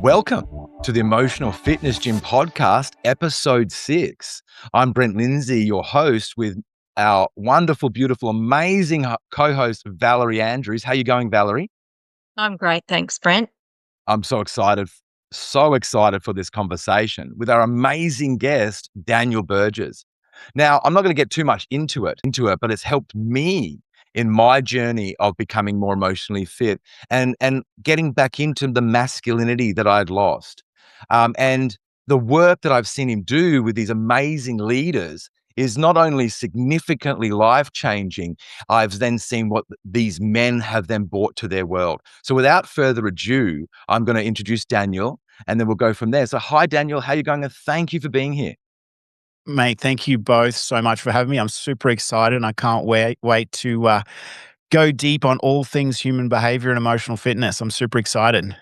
Welcome to the Emotional Fitness Gym Podcast, Episode 6. I'm Brent Lindsay, your host, with our wonderful, beautiful, amazing co-host, Valerie Andrews. How are you going, Valerie? I'm great. Thanks, Brent. I'm so excited for this conversation with our amazing guest, Daniel Burgess. Now, I'm not going to get too much into it, but it's helped me in my journey of becoming more emotionally fit and getting back into the masculinity that I'd lost. And the work that I've seen him do with these amazing leaders is not only significantly life-changing, I've then seen what these men have then brought to their world. So without further ado, I'm going to introduce Daniel, and then we'll go from there. So hi, Daniel. How are you going? And thank you for being here. Mate, thank you both so much for having me. I'm super excited and I can't wait to go deep on all things human behavior and emotional fitness. I'm super excited.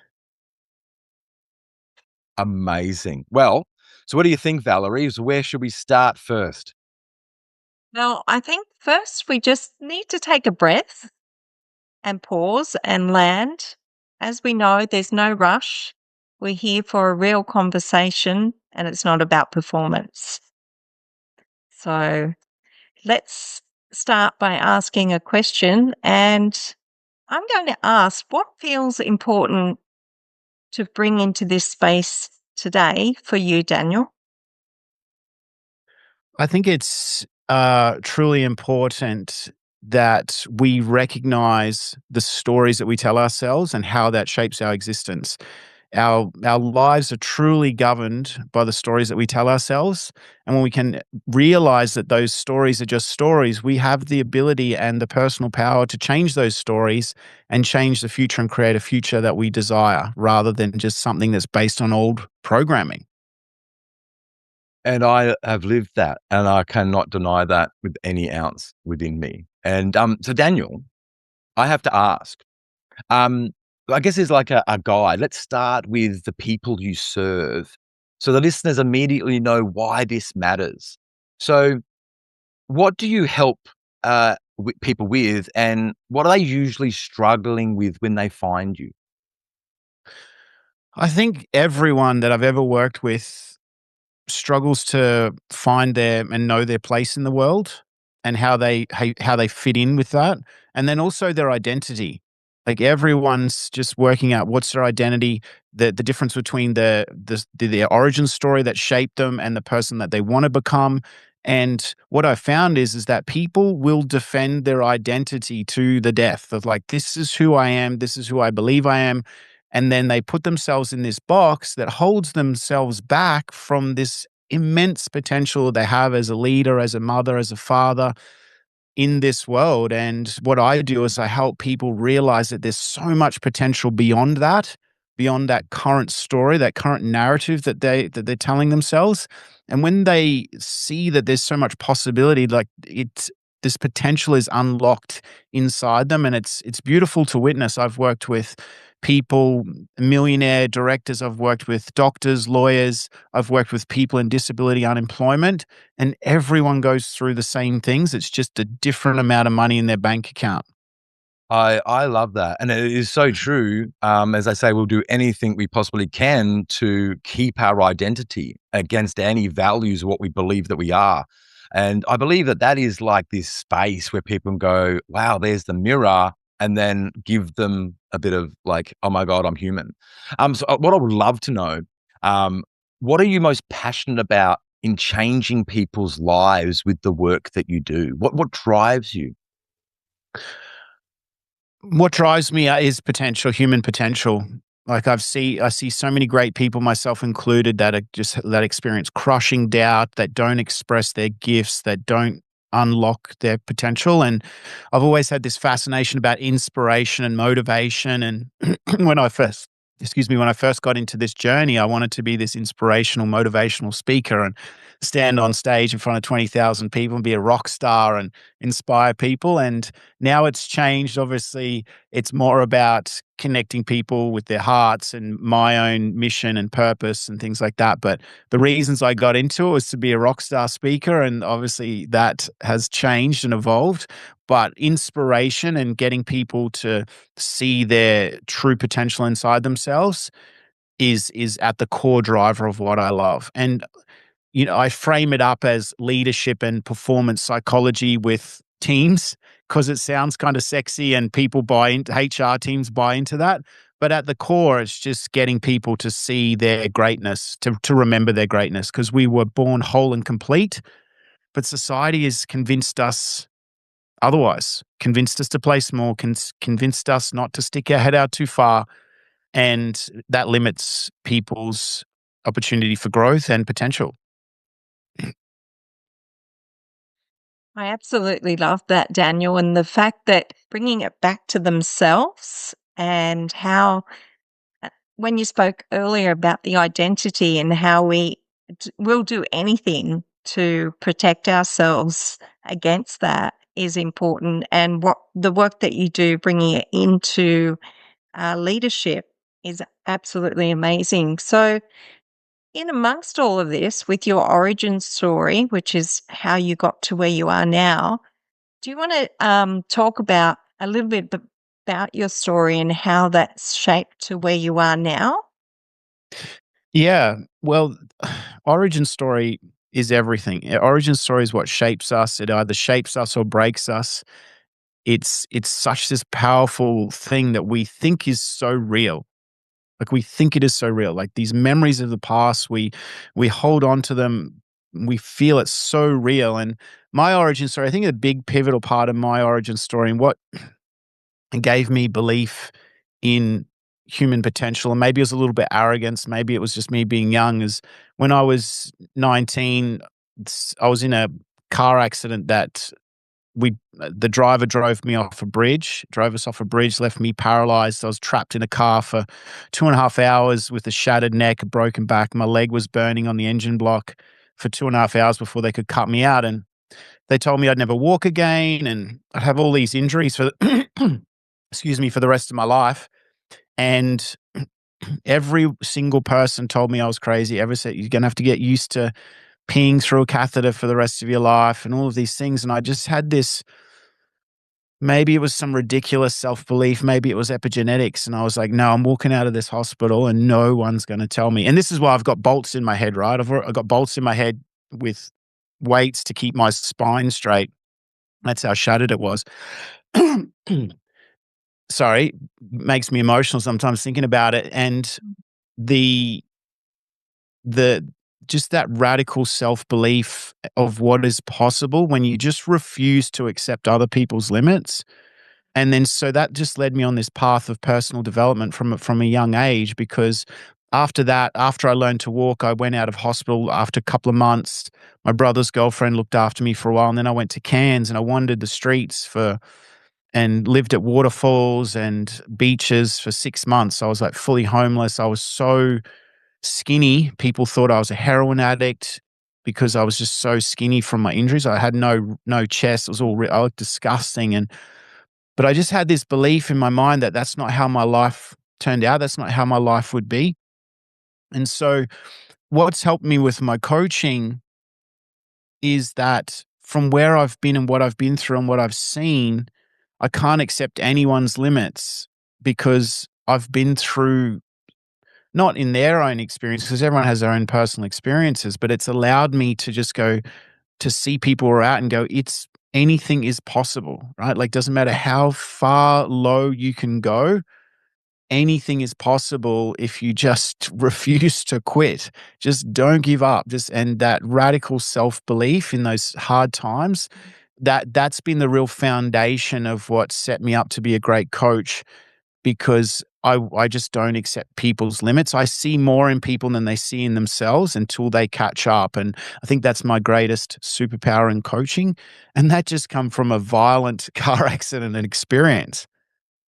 Amazing. Well, so what do you think, Valerie? So where should we start first? Well, I think first we just need to take a breath and pause and land. As we know, there's no rush. We're here for a real conversation and it's not about performance. So let's start by asking a question. And I'm going to ask, what feels important to bring into this space today for you, Daniel? I think it's truly important that we recognize the stories that we tell ourselves and how that shapes our existence. Our lives are truly governed by the stories that we tell ourselves. And when we can realize that those stories are just stories, we have the ability and the personal power to change those stories and change the future and create a future that we desire rather than just something that's based on old programming. And I have lived that, and I cannot deny that with any ounce within me. And so, Daniel, I have to ask. Um, I guess there's like a guide. Let's start with the people you serve, so the listeners immediately know why this matters. So, what do you help people with, and what are they usually struggling with when they find you? I think everyone that I've ever worked with struggles to find their and know their place in the world and how they fit in with that, and then also their identity. Like everyone's just working out what's their identity, the difference between their origin story that shaped them and the person that they want to become. And what I found is that people will defend their identity to the death of like, this is who I am, this is who I believe I am. And then they put themselves in this box that holds themselves back from this immense potential they have as a leader, as a mother, as a father in this world. And what I do is I help people realize that there's so much potential beyond that current story, that current narrative that they're telling themselves. And when they see that there's so much possibility, like this potential is unlocked inside them, and it's beautiful to witness. I've worked with people, millionaire directors, I've worked with doctors, lawyers, I've worked with people in disability unemployment, and everyone goes through the same things. It's just a different amount of money in their bank account. I love that. And it is so true. As I say, we'll do anything we possibly can to keep our identity against any values of what we believe that we are. And I believe that that is like this space where people can go, wow, there's the mirror, and then give them a bit of like, oh my God, I'm human. So what I would love to know, um, what are you most passionate about in changing people's lives with the work that you do? What drives you? What drives me is potential, human potential. Like I see so many great people, myself included, that experience crushing doubt, that don't express their gifts, that don't unlock their potential. And I've always had this fascination about inspiration and motivation. And when I first, when I first got into this journey, I wanted to be this inspirational, motivational speaker and stand on stage in front of 20,000 people and be a rock star and inspire people. And now it's changed. Obviously, it's more about connecting people with their hearts and my own mission and purpose and things like that. But the reasons I got into it was to be a rock star speaker. And obviously that has changed and evolved. But inspiration and getting people to see their true potential inside themselves is at the core driver of what I love. And I frame it up as leadership and performance psychology with teams because it sounds kind of sexy and people buy into HR teams buy into that. But at the core, it's just getting people to see their greatness, to remember their greatness, because we were born whole and complete, but society has convinced us otherwise, convinced us to play small, convinced us not to stick our head out too far. And that limits people's opportunity for growth and potential. I absolutely love that, Daniel, and the fact that bringing it back to themselves and how when you spoke earlier about the identity and how we will do anything to protect ourselves against that is important, and what the work that you do bringing it into leadership is absolutely amazing. So, in amongst all of this, with your origin story, which is how you got to where you are now, do you want to talk about a little bit about your story and how that's shaped to where you are now? Yeah. Well, origin story is everything. Origin story is what shapes us. It either shapes us or breaks us. It's such this powerful thing that we think is so real. Like we think it is so real. Like these memories of the past, we hold on to them. We feel it's so real. And my origin story, I think a big pivotal part of my origin story and what gave me belief in human potential, and maybe it was a little bit arrogance, maybe it was just me being young, is when I was 19, I was in a car accident that the driver drove me off a bridge, drove us off a bridge, left me paralyzed. I was trapped in a car for 2.5 hours with a shattered neck, a broken back. My leg was burning on the engine block for 2.5 hours before they could cut me out. And they told me I'd never walk again and I'd have all these injuries for excuse me, for the rest of my life. And every single person told me I was crazy. Ever said you're going to have to get used to peeing through a catheter for the rest of your life and all of these things. And I just had this, maybe it was some ridiculous self-belief, maybe it was epigenetics. And I was like, no, I'm walking out of this hospital and no one's going to tell me. And this is why I've got bolts in my head, right? I've got bolts in my head with weights to keep my spine straight. That's how shattered it was. Sorry, makes me emotional sometimes thinking about it. And the the just that radical self-belief of what is possible when you just refuse to accept other people's limits. And then so that just led me on this path of personal development from a young age, because after that, after I learned to walk, I went out of hospital after a couple of months. My brother's girlfriend looked after me for a while, and then I went to Cairns and I wandered the streets and lived at waterfalls and beaches for 6 months. I was like fully homeless. I was so skinny. People thought I was a heroin addict because I was just so skinny from my injuries. I had no chest. It was all I looked disgusting. But I just had this belief in my mind that that's not how my life turned out. That's not how my life would be. And so what's helped me with my coaching is that from where I've been and what I've been through and what I've seen, I can't accept anyone's limits because I've been through, not in their own experience, because everyone has their own personal experiences, but it's allowed me to just go to see people who are out and go, it's anything is possible, right? Like, doesn't matter how far low you can go, anything is possible if you just refuse to quit. Just don't give up. And that radical self-belief in those hard times, that's been the real foundation of what set me up to be a great coach, because I just don't accept people's limits. I see more in people than they see in themselves until they catch up. And I think that's my greatest superpower in coaching. And that just come from a violent car accident and experience.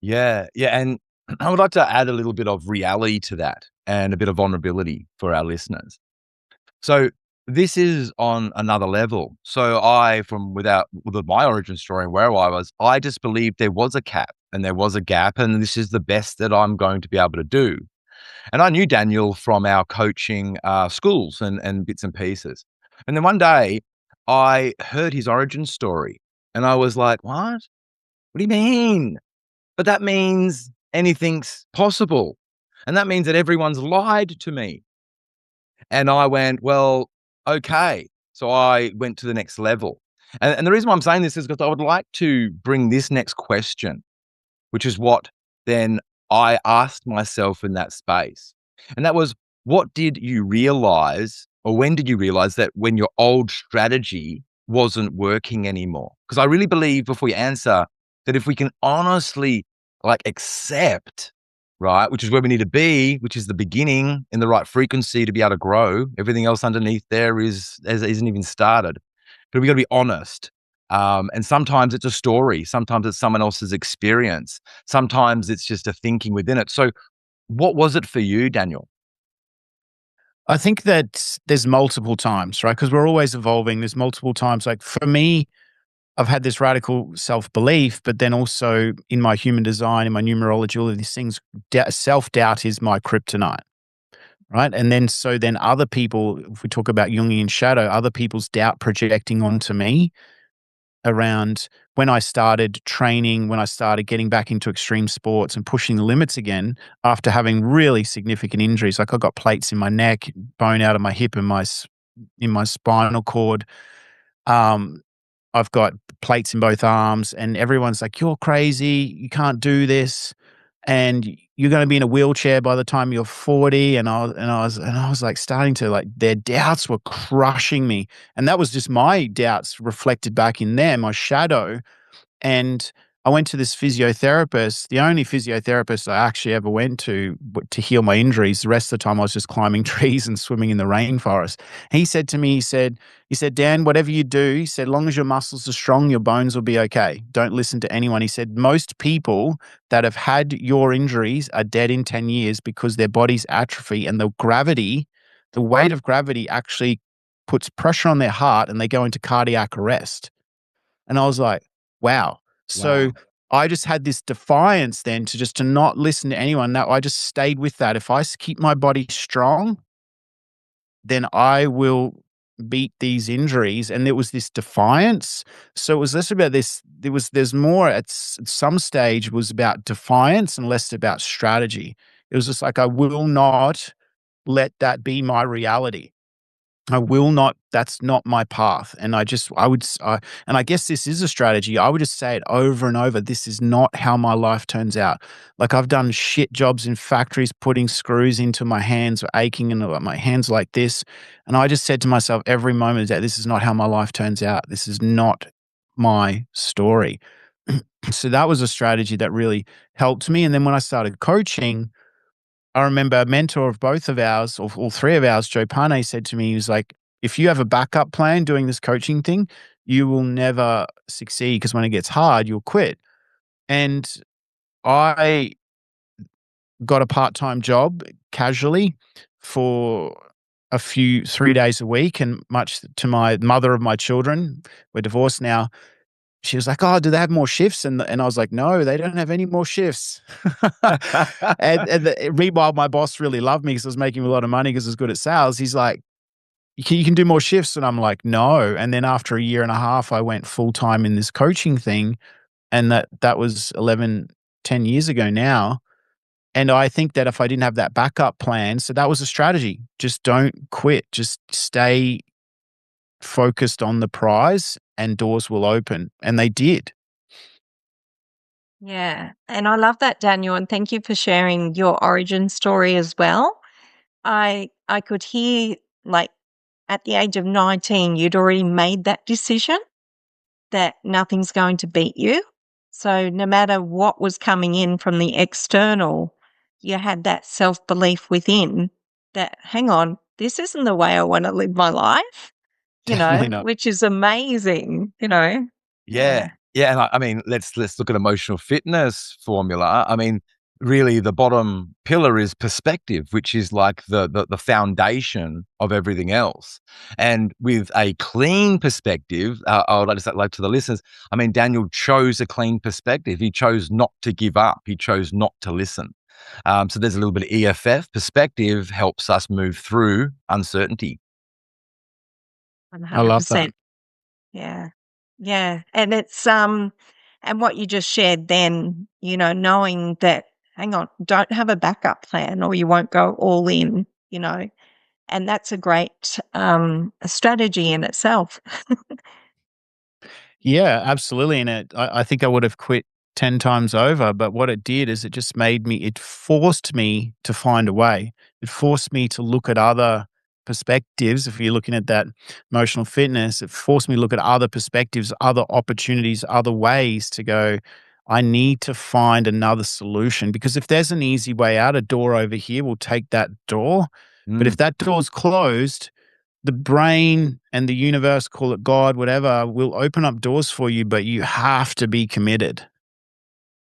Yeah, yeah, and I would like to add a little bit of reality to that and a bit of vulnerability for our listeners. So this is on another level. So with my origin story and where I was, I just believed there was a cap and there was a gap, and this is the best that I'm going to be able to do. And I knew Daniel from our coaching schools and bits and pieces. And then one day I heard his origin story and I was like, what? What do you mean? But that means anything's possible. And that means that everyone's lied to me. And I went, well, okay. So I went to the next level. And the reason why I'm saying this is because I would like to bring this next question, which is what then I asked myself in that space. And that was, what did you realize, or when did you realize that when your old strategy wasn't working anymore? Because I really believe, before you answer, that if we can honestly accept, right, which is where we need to be, which is the beginning in the right frequency to be able to grow. Everything else underneath there isn't even started. But we got to be honest. And sometimes it's a story. Sometimes it's someone else's experience. Sometimes it's just a thinking within it. So what was it for you, Daniel? I think that there's multiple times, right? Because we're always evolving. There's multiple times. Like for me, I've had this radical self-belief, but then also in my human design, in my numerology, all of these things, self-doubt is my kryptonite, right? And then then other people, if we talk about Jungian shadow, other people's doubt projecting onto me around when I started training, when I started getting back into extreme sports and pushing the limits again after having really significant injuries. Like I got plates in my neck, bone out of my hip and in my spinal cord. Um, I've got plates in both arms, and everyone's like, "You're crazy. You can't do this, and you're going to be in a wheelchair by the time you're 40." And I was like starting to their doubts were crushing me, and that was just my doubts reflected back in them, my shadow. And I went to this physiotherapist, the only physiotherapist I actually ever went to heal my injuries. The rest of the time I was just climbing trees and swimming in the rainforest. He said to me, he said, Dan, whatever you do, he said, long as your muscles are strong, your bones will be okay. Don't listen to anyone. He said, most people that have had your injuries are dead in 10 years because their bodies atrophy, and the weight of gravity actually puts pressure on their heart and they go into cardiac arrest. And I was like, wow. So Wow. I just had this defiance then to not listen to anyone. That I just stayed with that. If I keep my body strong, then I will beat these injuries. And there was this defiance. So it was less about this. There's more at some stage it was about defiance and less about strategy. It was just like, I will not let that be my reality. I will not, that's not my path. And and I guess this is a strategy. I would just say it over and over. This is not how my life turns out. Like I've done shit jobs in factories, putting screws into my hands, aching, and my hands like this. And I just said to myself every moment that this is not how my life turns out. This is not my story. So that was a strategy that really helped me. And then when I started coaching, I remember a mentor of both of ours, or all three of ours, Joe Pane, said to me, he was like, if you have a backup plan doing this coaching thing, you will never succeed because when it gets hard, you'll quit. And I got a part-time job casually for 3 days a week. And much to my mother of my children, we're divorced now, she was like, "Oh, do they have more shifts?" And I was like, "No, they don't have any more shifts." Meanwhile, my boss really loved me because I was making a lot of money because I was good at sales. He's like, "You can do more shifts," and I'm like, "No." And then after a year and a half, I went full time in this coaching thing, and that was 11, 10 years ago now. And I think that if I didn't have that backup plan, so that was a strategy. Just don't quit. Just stay focused on the prize, and doors will open, and they did. Yeah. And I love that, Daniel. And thank you for sharing your origin story as well. I could hear, like, at the age of 19, you'd already made that decision that nothing's going to beat you. So no matter what was coming in from the external, you had that self-belief within that, hang on, this isn't the way I want to live my life, Definitely not. which is amazing. Yeah. Yeah. Yeah, and I mean, let's look at emotional fitness formula. I mean, really the bottom pillar is perspective, which is like the foundation of everything else. And with a clean perspective, I would like to say, like, to the listeners, I mean, Daniel chose a clean perspective. He chose not to give up. He chose not to listen. So there's a little bit of EFF. Perspective helps us move through uncertainty. I love that. 100%. Yeah. Yeah. And it's and what you just shared then, knowing that hang on, don't have a backup plan or you won't go all in, and that's a great strategy in itself. Yeah, absolutely. And I think I would have quit 10 times over. But what it did is it forced me to find a way. It forced me to look at other perspectives. If you're looking at that emotional fitness, it forced me to look at other perspectives, other opportunities, other ways to go. I need to find another solution because if there's an easy way out, a door over here will take that door. But if Mm. that door's closed, the brain and the universe, call it God, whatever, will open up doors for you, but you have to be committed.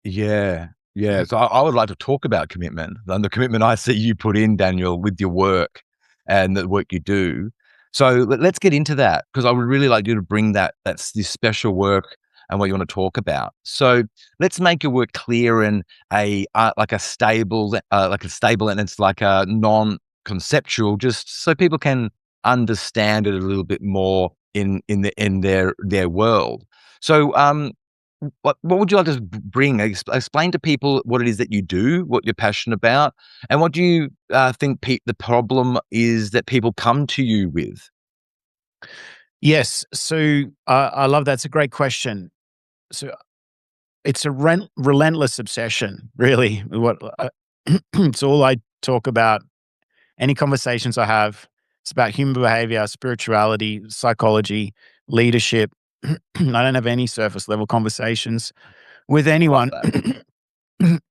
Yeah. Yeah. So I would like to talk about commitment and the commitment I see you put in, Daniel, with your work and the work you do. So let's get into that because I would really like you to bring that's this special work and what you want to talk about. So let's make your work clear and like a stable, and it's like a non-conceptual, just so people can understand it a little bit more in their world. So what would you like to bring? Explain to people what it is that you do, what you're passionate about, and what do you think the problem is that people come to you with? Yes. So I love that. It's a great question. So it's a relentless obsession, really. It's all I talk about. Any conversations I have, it's about human behavior, spirituality, psychology, leadership. I don't have any surface level conversations with Love anyone that.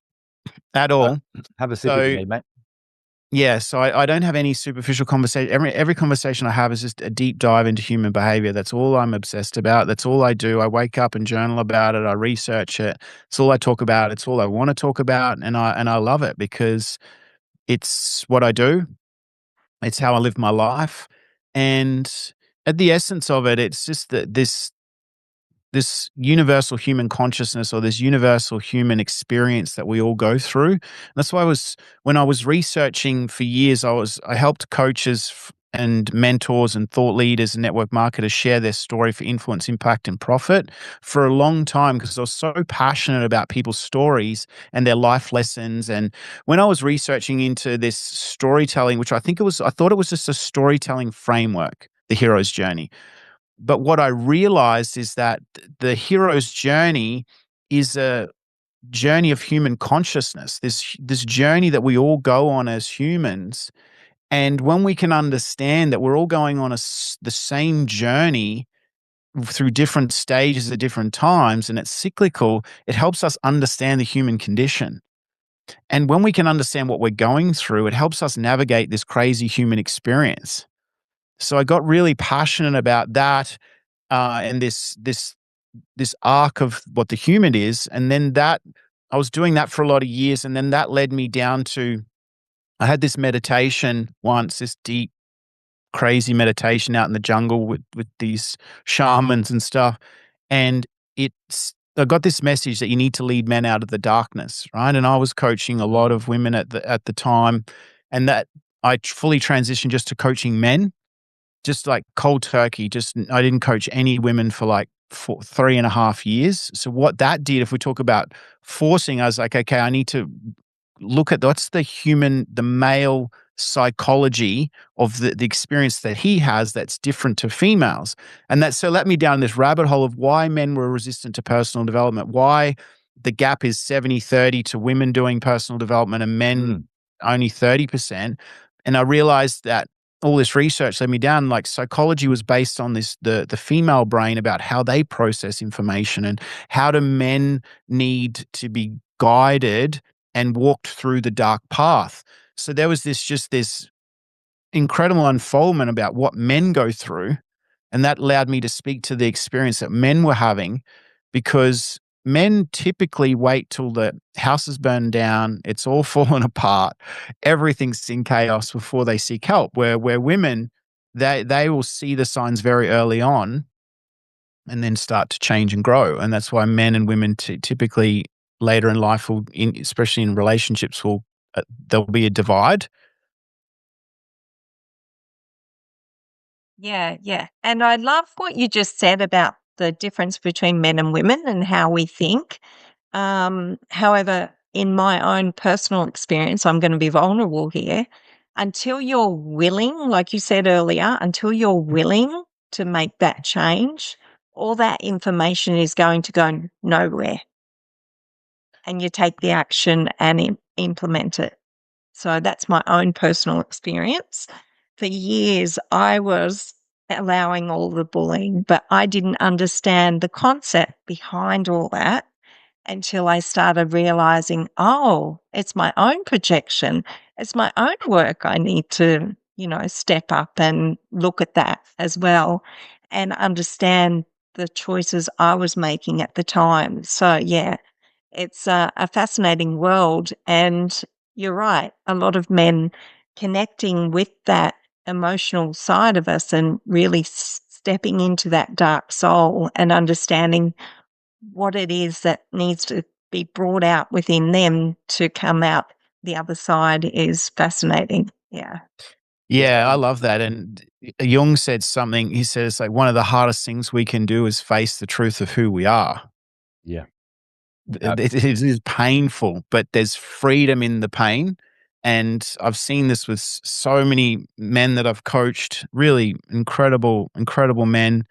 at Uh, all. have a sip if you So need, mate. yeah, so I don't have any superficial conversation. Every conversation I have is just a deep dive into human behavior. That's all I'm obsessed about. That's all I do. I wake up and journal about it. I research it. It's all I talk about. It's all I want to talk about, and I love it because it's what I do. It's how I live my life, and at the essence of it, it's just that this universal human consciousness or this universal human experience that we all go through. That's why when I was researching for years, I helped coaches and mentors and thought leaders and network marketers share their story for influence, impact, and profit for a long time because I was so passionate about people's stories and their life lessons. And when I was researching into this storytelling, which I thought it was just a storytelling framework, the hero's journey. But what I realized is that the hero's journey is a journey of human consciousness, this journey that we all go on as humans. And when we can understand that we're all going on the same journey through different stages at different times and it's cyclical, it helps us understand the human condition. And when we can understand what we're going through, it helps us navigate this crazy human experience. So I got really passionate about that and this arc of what the human is, and then that I was doing that for a lot of years, and then that led me down to I had this meditation once, this deep, crazy meditation out in the jungle with these shamans and stuff, and I got this message that you need to lead men out of the darkness, right? And I was coaching a lot of women at the time, and that I fully transitioned just to coaching men just like cold turkey, just I didn't coach any women for like 3.5 years. So what that did, if we talk about forcing, I was like, okay, I need to look at what's the male psychology of the experience that he has that's different to females. And that so let me down this rabbit hole of why men were resistant to personal development, why the gap is 70-30 to women doing personal development and men Mm. only 30%. And I realized that all this research led me down like psychology was based on the female brain about how they process information and how do men need to be guided and walked through the dark path. So there was this incredible unfoldment about what men go through. And that allowed me to speak to the experience that men were having because men typically wait till the house is burned down, it's all fallen apart, everything's in chaos before they seek help. Where women, they will see the signs very early on and then start to change and grow. And that's why men and women typically later in life will, especially in relationships, there'll be a divide. Yeah, yeah. And I love what you just said about the difference between men and women and how we think. However, in my own personal experience, I'm going to be vulnerable here. Until you're willing, like you said earlier, until you're willing to make that change, all that information is going to go nowhere. And you take the action and implement it. So that's my own personal experience. For years, I was allowing all the bullying, but I didn't understand the concept behind all that until I started realizing, oh, it's my own projection. It's my own work. I need to, step up and look at that as well and understand the choices I was making at the time. So, yeah, it's a fascinating world. And you're right, a lot of men connecting with that emotional side of us and really stepping into that dark soul and understanding what it is that needs to be brought out within them to come out the other side is fascinating. Yeah. Yeah, I love that. And Jung said something. He said it's like one of the hardest things we can do is face the truth of who we are. Yeah. It is painful, but there's freedom in the pain. And I've seen this with so many men that I've coached, really incredible, incredible men,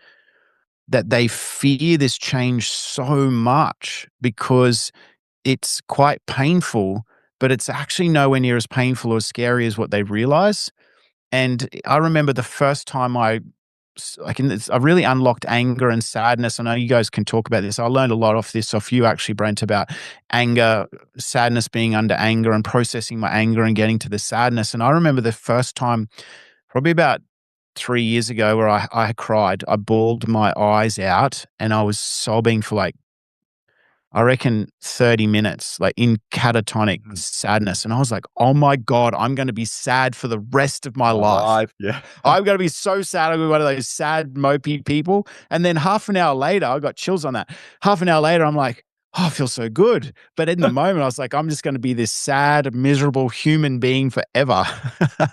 that they fear this change so much because it's quite painful, but it's actually nowhere near as painful or scary as what they realize. And I remember the first time I really unlocked anger and sadness. I know you guys can talk about this. I learned a lot off you actually, Brent, about anger, sadness, being under anger and processing my anger and getting to the sadness. And I remember the first time, probably about 3 years ago, where I cried. I bawled my eyes out and I was sobbing for like, I reckon 30 minutes, like in catatonic sadness. And I was like, oh my God, I'm going to be sad for the rest of my life. Yeah. I'm going to be so sad. I'm going to be one of those sad, mopey people. And then half an hour later, I got chills on that. Half an hour later, I'm like, oh, I feel so good. But in the moment, I was like, I'm just going to be this sad, miserable human being forever.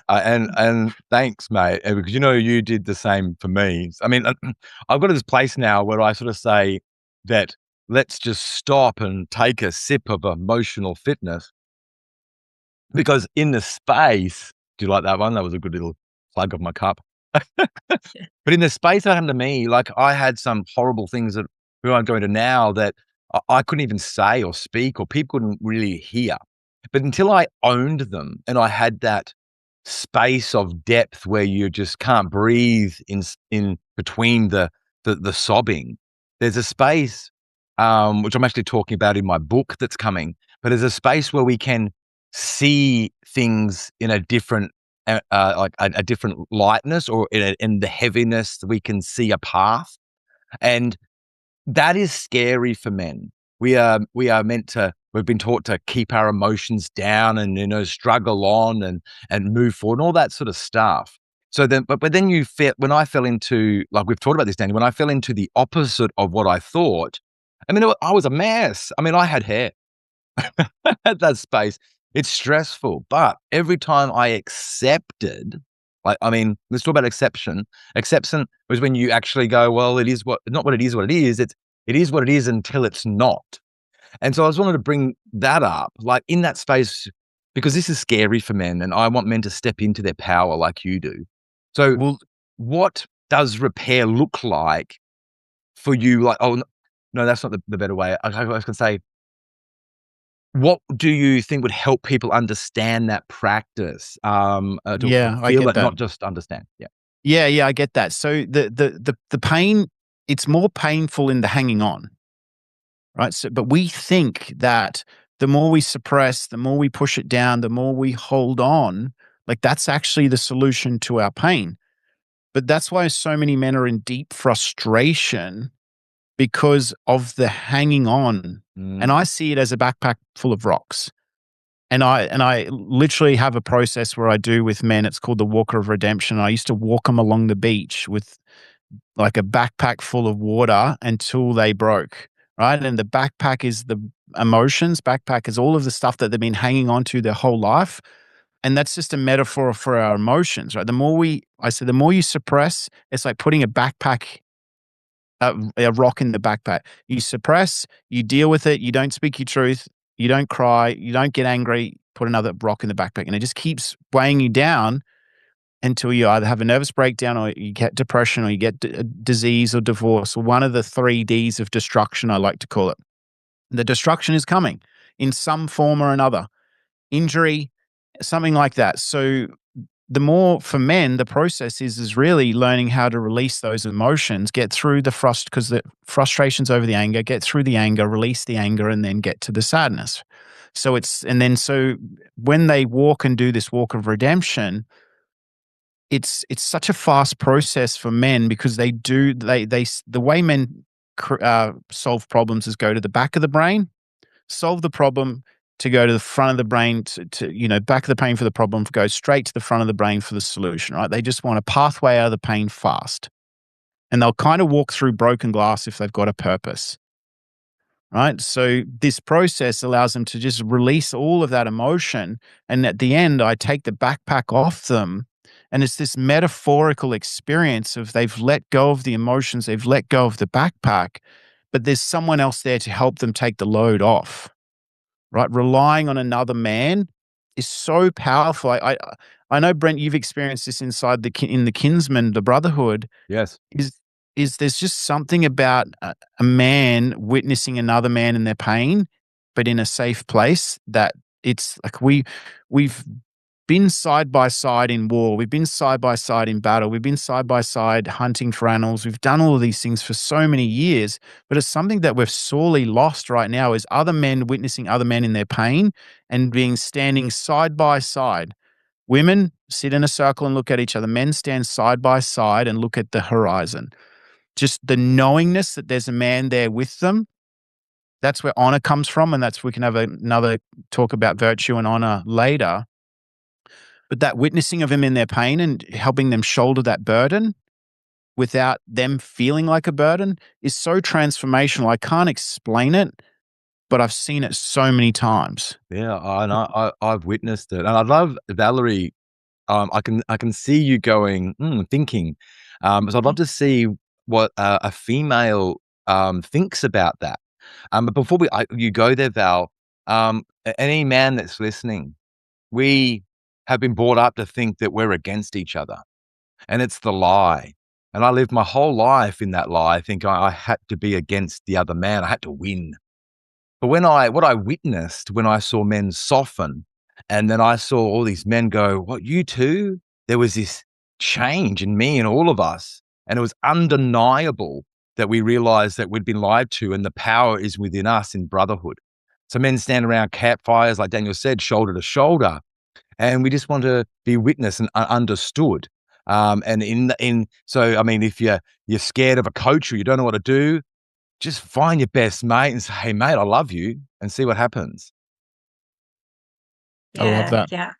And thanks, mate, because you did the same for me. I mean, I've got to this place now where I sort of say that let's just stop and take a sip of emotional fitness, because in the space, do you like that one? That was a good little plug of my cup. But in the space that happened to me, like I had some horrible things that we won't go into now that I couldn't even say or speak, or people couldn't really hear. But until I owned them and I had that space of depth where you just can't breathe in between the sobbing, there's a space, which I'm actually talking about in my book that's coming, but there's a space where we can see things in a different like a different lightness, or in the heaviness, we can see a path. And that is scary for men. We've been taught to keep our emotions down and, struggle on and move forward and all that sort of stuff. So then, but then when I fell into, like we've talked about this, Danny, when I fell into the opposite of what I thought, I mean, I was a mess. I mean, I had hair at that space. It's stressful, but every time I accepted, like, I mean, let's talk about exception. Acceptance was when you actually go, well, not what it is, what it is. It is what it is until it's not. And so I was wanting to bring that up, like in that space, because this is scary for men, and I want men to step into their power like you do. So, what does repair look like for you? Like, oh no, that's not the better way. I was going to say, what do you think would help people understand that practice? To Yeah, I feel get it, that. not just understand. Yeah. Yeah, I get that. So the pain, it's more painful in the hanging on, right? So, but we think that the more we suppress, the more we push it down, the more we hold on, like that's actually the solution to our pain. But that's why so many men are in deep frustration, because of the hanging on. And I see it as a backpack full of rocks. And I literally have a process where I do with men. It's called the Walker of Redemption. I used to walk them along the beach with like a backpack full of water until they broke, right? And the backpack is the emotions. Backpack is all of the stuff that they've been hanging on to their whole life. And that's just a metaphor for our emotions, right? The more you suppress, it's like putting a backpack, a rock in the backpack. You suppress, you deal with it, you don't speak your truth, You don't cry. You don't get angry. Put another rock in the backpack. And it just keeps weighing you down until you either have a nervous breakdown or you get depression or you get a disease or divorce, or one of the 3 Ds of destruction, I like to call it. The destruction is coming in some form or another, injury, something like that. So the more for men, the process is really learning how to release those emotions, get through the because the frustrations over the anger, get through the anger, release the anger, and then get to the sadness. So so when they walk and do this walk of redemption, it's such a fast process for men because the way men solve problems is go to the back of the brain, solve the problem, to go to the front of the brain to back of the pain for the problem, go straight to the front of the brain for the solution, right? They just want a pathway out of the pain fast. And they'll kind of walk through broken glass if they've got a purpose, right? So this process allows them to just release all of that emotion. And at the end, I take the backpack off them. And it's this metaphorical experience of they've let go of the emotions, they've let go of the backpack, but there's someone else there to help them take the load off. Right, relying on another man is so powerful. I know, Brent, you've experienced this inside in the kinsman, the brotherhood. Yes. Is there's just something about a man witnessing another man in their pain, but in a safe place, that it's like we've been side by side in war. We've been side by side in battle. We've been side by side hunting for animals. We've done all of these things for so many years, but it's something that we've sorely lost right now is other men witnessing other men in their pain and being standing side by side. Women sit in a circle and look at each other. Men stand side by side and look at the horizon. Just the knowingness that there's a man there with them. That's where honor comes from. And we can have another talk about virtue and honor later. But that witnessing of him in their pain and helping them shoulder that burden without them feeling like a burden is so transformational. I can't explain it, but I've seen it so many times. Yeah, I've witnessed it, and I love Valerie. I can see you going, thinking. So I'd love to see what a female thinks about that. But before you go there, Val, any man that's listening, we have been brought up to think that we're against each other, and it's the lie. And I lived my whole life in that lie. I think I had to be against the other man. I had to win. But what I witnessed when I saw men soften, and then I saw all these men go, "What, you too?" There was this change in me and all of us, and it was undeniable that we realized that we'd been lied to, and the power is within us in brotherhood. So men stand around campfires, like Daniel said, shoulder to shoulder, and we just want to be witnessed and understood. So I mean, if you're scared of a coach or you don't know what to do, just find your best mate and say, "Hey, mate, I love you," and see what happens. I love that. Yeah.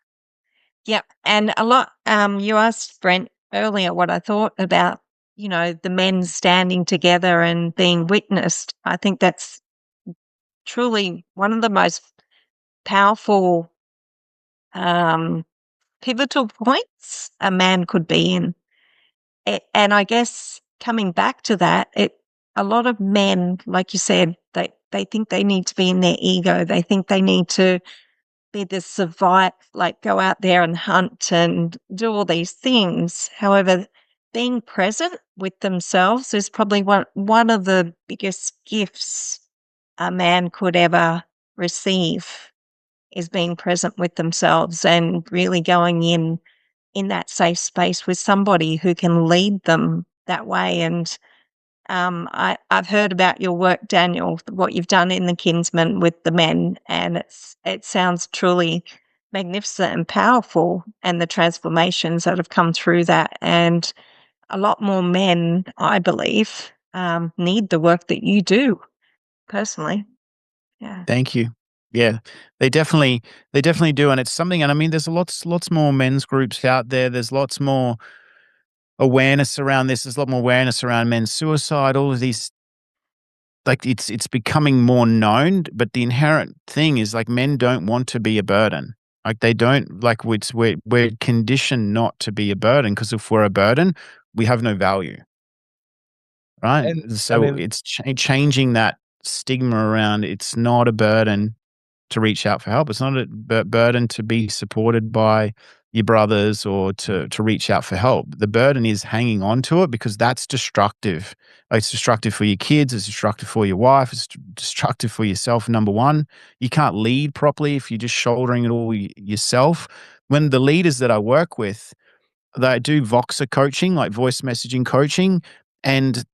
Yeah. And a lot, you asked Brent earlier what I thought about, the men standing together and being witnessed. I think that's truly one of the most powerful, um, pivotal points a man could be in. And I guess coming back to that, a lot of men, like you said, they think they need to be in their ego. They think they need to be the survive, like go out there and hunt and do all these things. However, being present with themselves is probably one of the biggest gifts a man could ever receive, is being present with themselves and really going in that safe space with somebody who can lead them that way. And I've heard about your work, Daniel, what you've done in the Kinsman with the men, and it sounds truly magnificent and powerful, and the transformations that have come through that. And a lot more men, I believe, need the work that you do personally. Yeah. Thank you. Yeah, they definitely do, and it's something. And I mean, there's lots more men's groups out there. There's lots more awareness around this. There's a lot more awareness around men's suicide. All of these, like it's becoming more known. But the inherent thing is like men don't want to be a burden. Like they don't like we're conditioned not to be a burden, because if we're a burden, we have no value, right? And I So mean, it's changing that stigma around it's not a burden to reach out for help. It's not a burden to be supported by your brothers or to reach out for help. The burden is hanging on to it because that's destructive. It's destructive for your kids. It's destructive for your wife. It's destructive for yourself. Number one, you can't lead properly if you're just shouldering it all yourself. When the leaders that I work with, they do Voxer coaching, like voice messaging coaching, and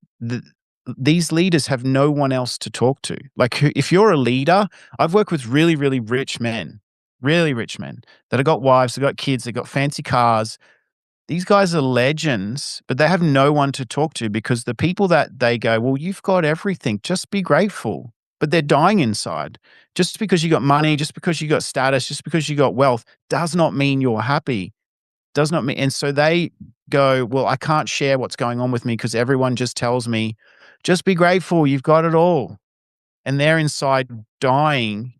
these leaders have no one else to talk to. Like, if you're a leader, I've worked with really, really rich men that have got wives, they've got kids, they've got fancy cars. These guys are legends, but they have no one to talk to because the people that they go, well, you've got everything, just be grateful. But they're dying inside. Just because you got money, just because you got status, just because you got wealth does not mean you're happy. Does not mean, and so they go, well, I can't share what's going on with me because everyone just tells me, just be grateful, you've got it all. And they're inside dying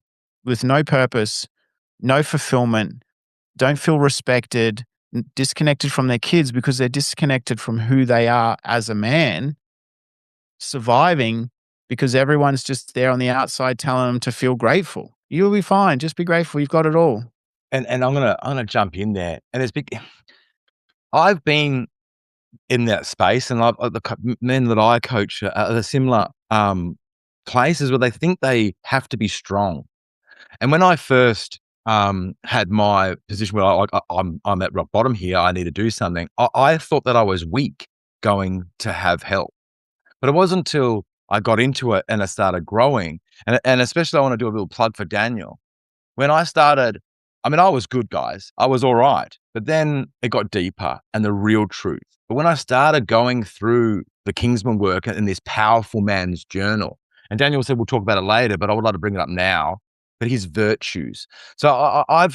with no purpose, no fulfillment, don't feel respected, disconnected from their kids because they're disconnected from who they are as a man, surviving because everyone's just there on the outside telling them to feel grateful. You'll be fine. Just be grateful. You've got it all. And I'm gonna jump in there, and it's big. I've been in that space, and the men that I coach are the similar places where they think they have to be strong. And when I first had my position where I'm at rock bottom here, I need to do something. I thought that I was weak going to have help, but it wasn't until I got into it and I started growing, and especially I want to do a little plug for Daniel. When I started, I mean, I was good, guys. I was all right. But then it got deeper and the real truth. But when I started going through the Kingsman work in this powerful man's journal, and Daniel said we'll talk about it later, but I would like to bring it up now. But his virtues. So I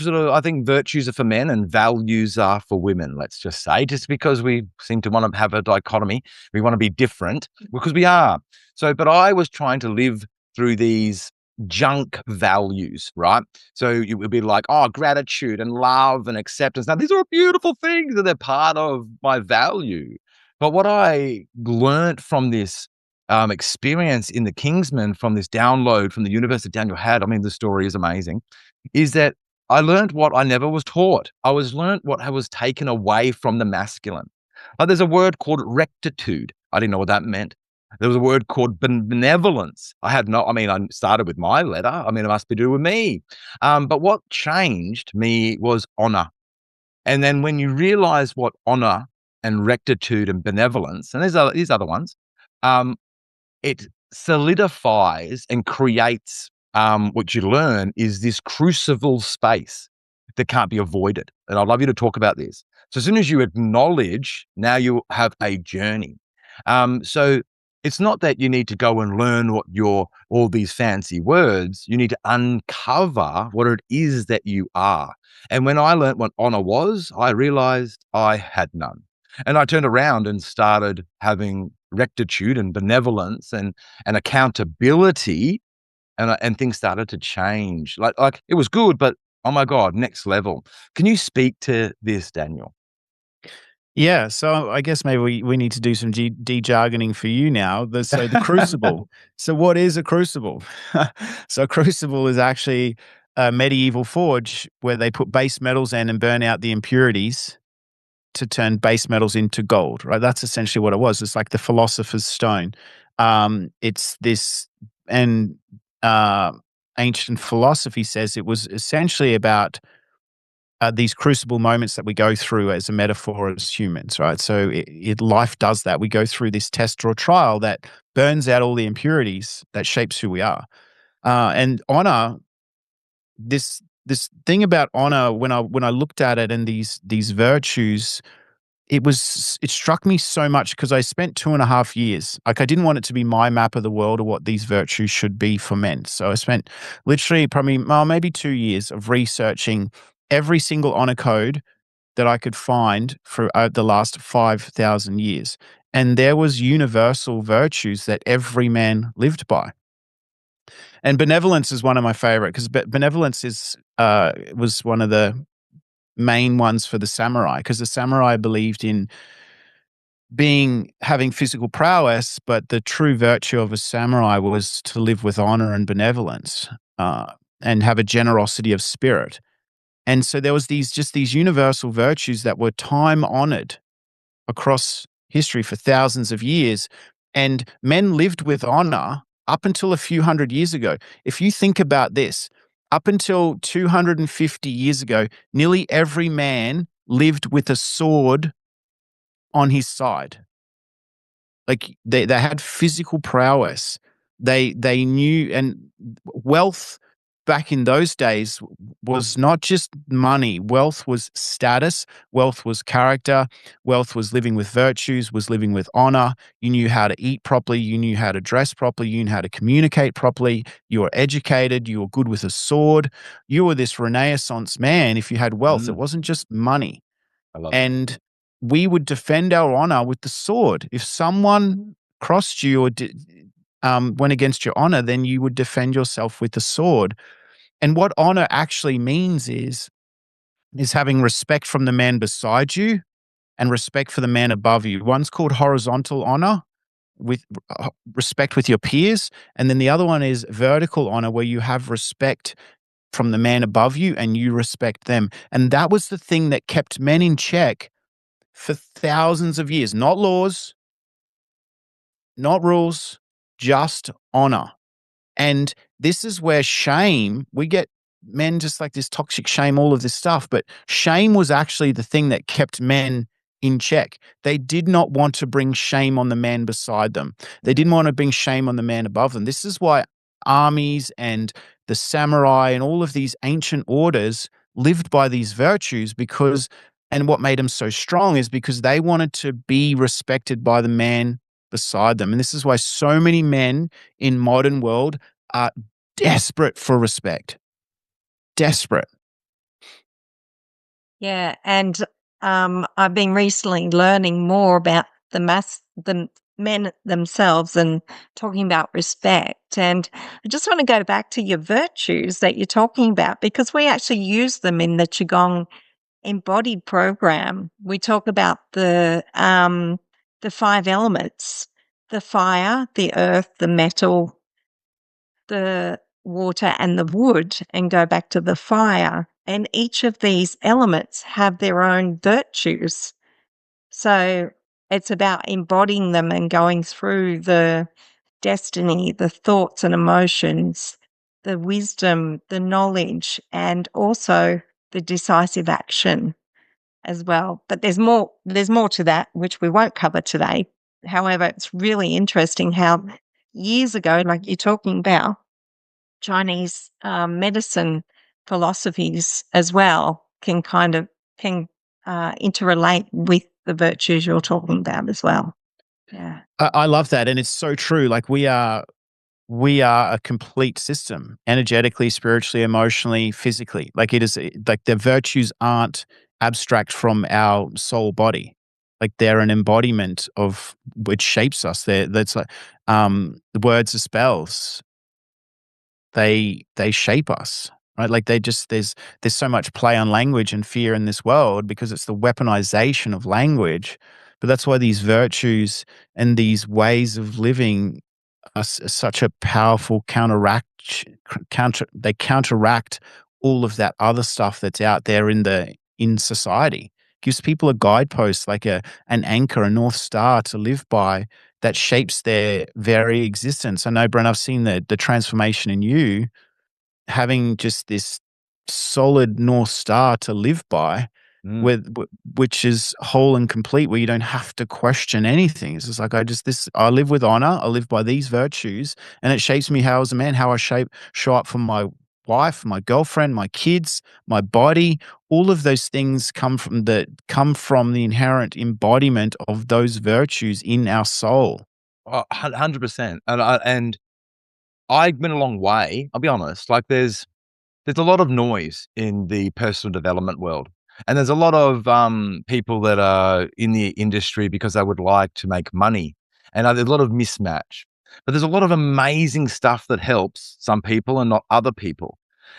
think virtues are for men and values are for women, let's just say, just because we seem to want to have a dichotomy. We want to be different because we are. So, but I was trying to live through these junk values, right? So it would be like, oh, gratitude and love and acceptance. Now, these are beautiful things and they're part of my value. But what I learned from this experience in the Kingsman, from this download from the universe that Daniel had, I mean, the story is amazing, is that I learned what I never was taught. I was learned what was taken away from the masculine. Like there's a word called rectitude. I didn't know what that meant. There was a word called benevolence. I started with my letter. I mean, it must be to do with me. But what changed me was honor. And then when you realize what honor and rectitude and benevolence, and there's these other ones, it solidifies and creates what you learn is this crucible space that can't be avoided. And I'd love you to talk about this. So as soon as you acknowledge, now you have a journey. So it's not that you need to go and learn all these fancy words. You need to uncover what it is that you are. And when I learned what honor was, I realized I had none. And I turned around and started having rectitude and benevolence and accountability, and things started to change. Like it was good, but oh my God, next level. Can you speak to this, Daniel? Yeah, so I guess maybe we need to do some de-jargoning for you now. The crucible. So what is a crucible? So a crucible is actually a medieval forge where they put base metals in and burn out the impurities to turn base metals into gold, right? That's essentially what it was. It's like the philosopher's stone. It's this, and ancient philosophy says it was essentially about these crucible moments that we go through as a metaphor as humans, right? So life does that. We go through this test or trial that burns out all the impurities that shapes who we are. And honor, this thing about honor, when I looked at it and these virtues, it struck me so much because I spent 2.5 years. Like, I didn't want it to be my map of the world or what these virtues should be for men. So I spent literally probably maybe 2 years of researching every single honor code that I could find for the last 5,000 years. And there was universal virtues that every man lived by. And benevolence is one of my favorite because benevolence was one of the main ones for the samurai, because the samurai believed in having physical prowess, but the true virtue of a samurai was to live with honor and benevolence. and have a generosity of spirit. And so there was these universal virtues that were time honored across history for thousands of years. And men lived with honor up until a few hundred years ago. If you think about this, up until 250 years ago, nearly every man lived with a sword on his side. Like they had physical prowess. They knew, and wealth back in those days was not just money. Wealth was status, wealth was character, wealth was living with virtues, was living with honor. You knew how to eat properly, you knew how to dress properly, you knew how to communicate properly, you were educated, you were good with a sword. You were this Renaissance man if you had wealth. It wasn't just money. I love that. And we would defend our honor with the sword. If someone crossed you or went against your honor, then you would defend yourself with the sword. And what honor actually means is having respect from the man beside you and respect for the man above you. One's called horizontal honor, with respect with your peers, and then the other one is vertical honor, where you have respect from the man above you and you respect them. And that was the thing that kept men in check for thousands of years. Not laws, not rules, just honor. And this is where shame, we get men just like this toxic shame, all of this stuff, but shame was actually the thing that kept men in check. They did not want to bring shame on the man beside them. They didn't want to bring shame on the man above them. This is why armies and the samurai and all of these ancient orders lived by these virtues, because, and what made them so strong is because they wanted to be respected by the man beside them. And this is why so many men in modern world are desperate for respect. Desperate. Yeah, and I've been recently learning more about the men themselves and talking about respect. And I just want to go back to your virtues that you're talking about, because we actually use them in the Qigong embodied program. We talk about the 5 elements: the fire, the earth, the metal, the water, and the wood, and go back to the fire. And each of these elements have their own virtues. So it's about embodying them and going through the destiny, the thoughts and emotions, the wisdom, the knowledge, and also the decisive action as well. But there's more to that, which we won't cover today. However, it's really interesting how years ago, like you're talking about, Chinese medicine philosophies as well can interrelate with the virtues you're talking about as well. Yeah. I love that. And it's so true. Like we are a complete system, energetically, spiritually, emotionally, physically. Like it is, like the virtues aren't abstract from our soul body. Like they're an embodiment of which shapes us. That's like the words are spells. They shape us, right? Like there's so much play on language and fear in this world because it's the weaponization of language. But that's why these virtues and these ways of living are such a powerful they counteract all of that other stuff that's out there in society. Gives people a guidepost, like an anchor, a north star to live by, that shapes their very existence. I know, Brent, I've seen the transformation in you, having just this solid north star to live by, which is whole and complete, where you don't have to question anything. It's just like I live with honor, I live by these virtues, and it shapes me how as a man, how I show up for my wife, my girlfriend, my kids, my body. All of those things come from the inherent embodiment of those virtues in our soul. 100%. And I've been a long way. I'll be honest. Like there's a lot of noise in the personal development world, and there's a lot of people that are in the industry because they would like to make money, and there's a lot of mismatch. But there's a lot of amazing stuff that helps some people and not other people.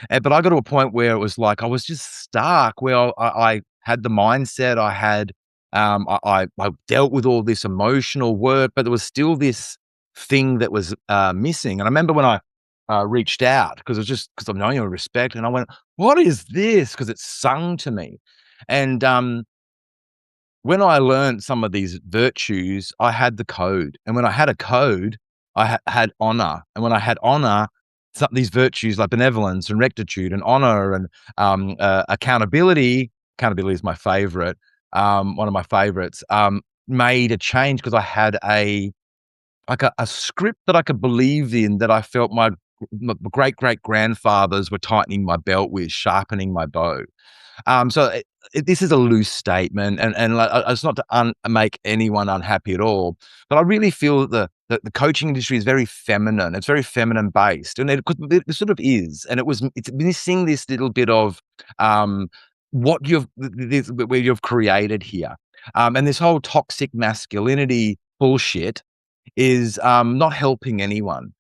But I got to a point where it was like I was just stuck. Where I had the mindset, I had I dealt with all this emotional work, but there was still this thing that was missing. And I remember when I reached out because it was just because I'm knowing your respect, and I went, "What is this?" Because it's sung to me, and when I learned some of these virtues, I had the code, and when I had a code, I had honor, and when I had honor, some these virtues like benevolence and rectitude and honor and accountability. Accountability is my favorite, one of my favorites. Made a change because I had a script that I could believe in, that I felt my great grandfathers were tightening my belt with, sharpening my bow. This is a loose statement, and like, it's not to make anyone unhappy at all, but I really feel that the coaching industry is very feminine. It's very feminine based, and it sort of is, and it's missing this little bit of what where you've created here, and this whole toxic masculinity bullshit is not helping anyone.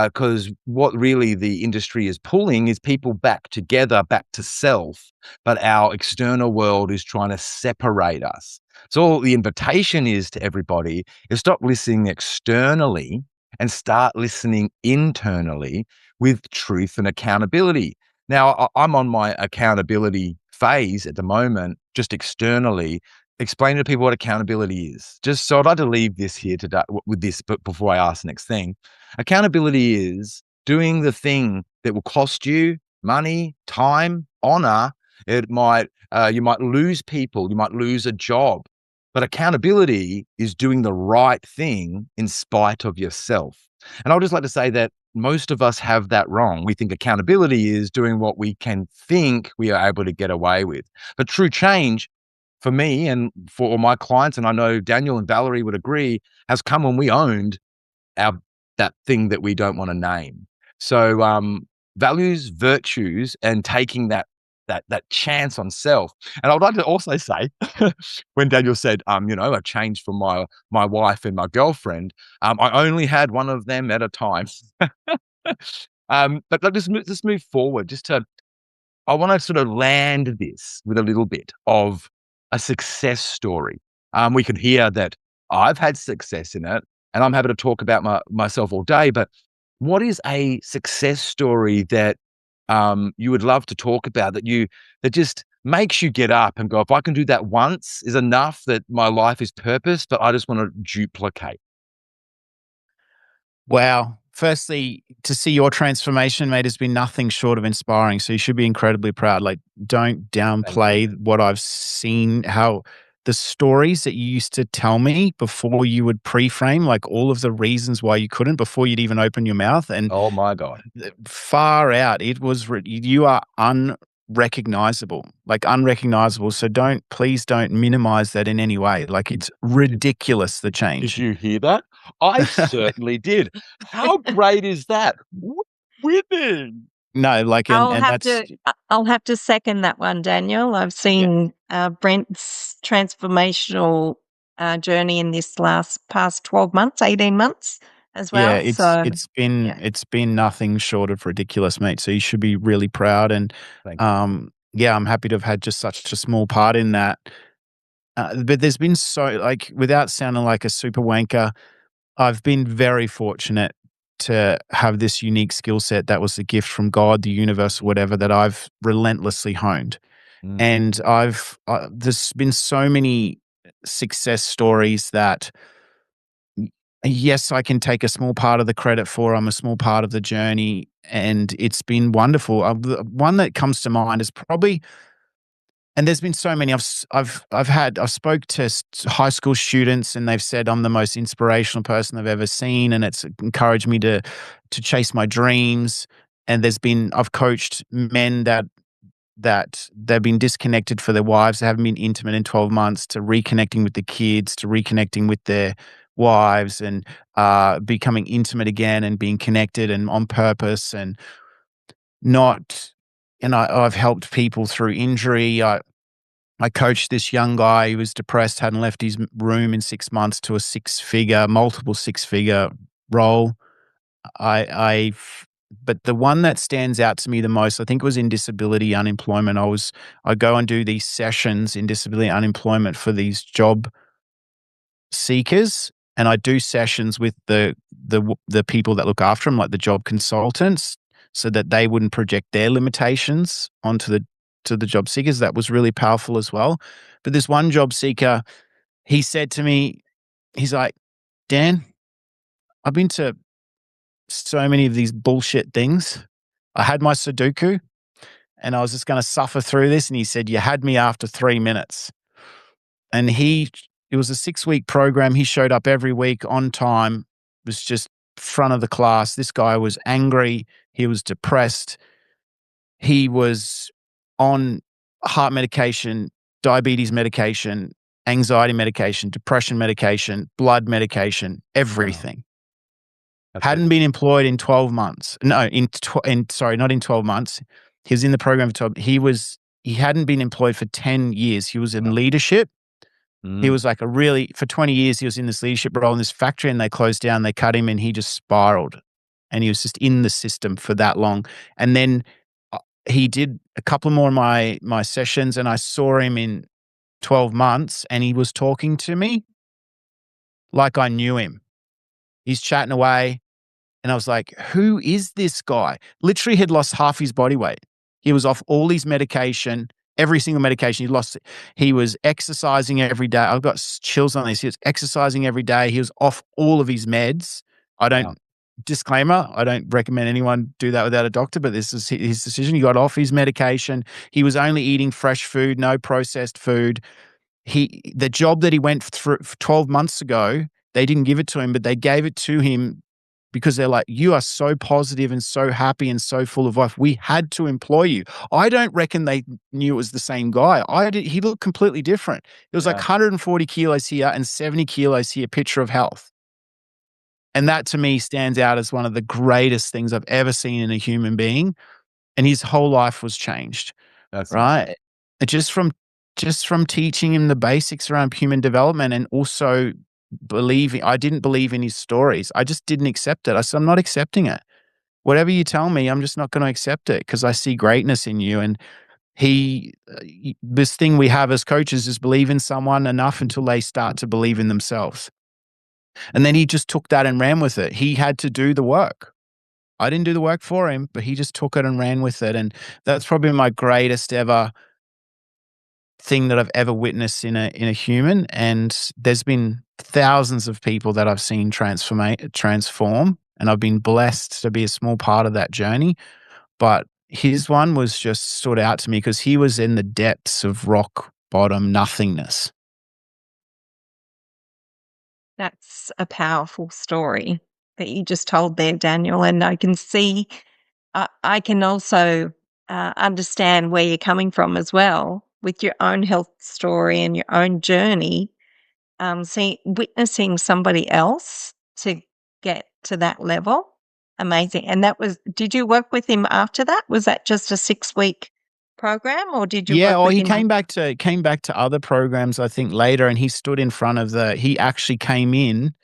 Because what really the industry is pulling is people back together, back to self, but our external world is trying to separate us. So all the invitation is to everybody is stop listening externally and start listening internally with truth and accountability. Now, I'm on my accountability phase at the moment, just externally, explain to people what accountability is. Just so I'd like to leave this here today with this, but before I ask the next thing, accountability is doing the thing that will cost you money, time, honor. It might you might lose people, you might lose a job, but accountability is doing the right thing in spite of yourself. And I'd just like to say that most of us have that wrong. We think accountability is doing what we can think we are able to get away with. But true change for me and for all my clients, and I know Daniel and Valerie would agree, has come when we owned our that thing that we don't want to name. So values, virtues, and taking that chance on self. And I would like to also say, when Daniel said, I changed for my wife and my girlfriend, I only had one of them at a time. But let's move forward. I want to sort of land this with a little bit of a success story. We could hear that I've had success in it, and I'm happy to talk about myself all day. But what is a success story that you would love to talk about that just makes you get up and go, if I can do that once is enough, that my life is purpose, but I just want to duplicate. Wow. Firstly, to see your transformation, mate, has been nothing short of inspiring. So you should be incredibly proud. Like, don't Thank you. downplay what I've seen, how the stories that you used to tell me before you would pre-frame, like all of the reasons why you couldn't before you'd even open your mouth. And Oh my God. far out, it was, you are unrecognizable, like unrecognizable. So please don't minimize that in any way. Like, it's ridiculous, the Did change. you hear that? I certainly did. How great is that? Winning. No, like, and that's, I'll have to second that one, Daniel. I've yeah. seen Brent's transformational journey in this past 12 months, 18 months as Yeah, well. So yeah. it's been nothing short of ridiculous, mate. So you should be really proud. And Thank you. yeah, I'm happy to have had just such a small part in that. But there's been like, without sounding like a super wanker, I've been very fortunate to have this unique skill set that was a gift from God, the universe, or whatever, that I've relentlessly honed. Mm. And there's been so many success stories that, yes, I can take a small part of the credit for. I'm a small part of the journey, and it's been wonderful. The one that comes to mind is probably, and there's been so many. I've spoke to high school students, and they've said I'm the most inspirational person they've ever seen, and it's encouraged me to chase my dreams. And I've coached men that they've been disconnected for their wives. They haven't been intimate in 12 months, to reconnecting with the kids, to reconnecting with their wives, and becoming intimate again and being connected and on purpose, and not. And I've helped people through injury. I coached this young guy who was depressed, hadn't left his room in 6 months, to a multiple six-figure role. But the one that stands out to me the most, I think, was in disability unemployment. I go and do these sessions in disability unemployment for these job seekers, and I do sessions with the the people that look after them, like the job consultants, so that they wouldn't project their limitations onto the job seekers. That was really powerful as well. But this one job seeker, he said to me, he's like, Dan, I've been to so many of these bullshit things. I had my Sudoku and I was just going to suffer through this. And he said, you had me after 3 minutes. And it was a 6-week program. He showed up every week on time, was just front of the class. This guy was angry. He was depressed. He was on heart medication, diabetes medication, anxiety medication, depression medication, blood medication, everything. That's Hadn't it. been employed in 12 months. No, sorry, not in 12 months. He was in the program for 12. He hadn't been employed for 10 years. He was in leadership. He was like for 20 years, he was in this leadership role in this factory, and they closed down, they cut him, and he just spiraled. And he was just in the system for that long. And then he did a couple more of my sessions, and I saw him in 12 months, and he was talking to me like I knew him. He's chatting away. And I was like, who is this guy? Literally had lost half his body weight. He was off all his medication, every single medication. He lost it. He was exercising every day. I've got chills on this. He was exercising every day. He was off all of his meds. Disclaimer, I don't recommend anyone do that without a doctor, but this is his decision. He got off his medication. He was only eating fresh food, no processed food. The job that he went through 12 months ago, they didn't give it to him, but they gave it to him because they're like, you are so positive and so happy and so full of life. We had to employ you. I don't reckon they knew it was the same guy. He looked completely different. It was like 140 kilos here and 70 kilos here, picture of health. And that to me stands out as one of the greatest things I've ever seen in a human being. And his whole life was changed. That's right. Just from teaching him the basics around human development, and also I didn't believe in his stories. I just didn't accept it. I said, I'm not accepting it. Whatever you tell me, I'm just not going to accept it because I see greatness in you. And this thing we have as coaches is believe in someone enough until they start to believe in themselves. And then he just took that and ran with it. He had to do the work. I didn't do the work for him, but he just took it and ran with it. And that's probably my greatest ever thing that I've ever witnessed in a human. And there's been thousands of people that I've seen transform, and I've been blessed to be a small part of that journey. But his one was just stood out to me because he was in the depths of rock bottom nothingness. That's a powerful story that you just told there, Daniel. And I can see, I can also understand where you're coming from as well with your own health story and your own journey. Witnessing somebody else to get to that level, amazing. And did you work with him after that? Was that just a 6-week program, or did you? Yeah, work with he him? came back to other programs, I think, later, and he stood in front of he actually came in,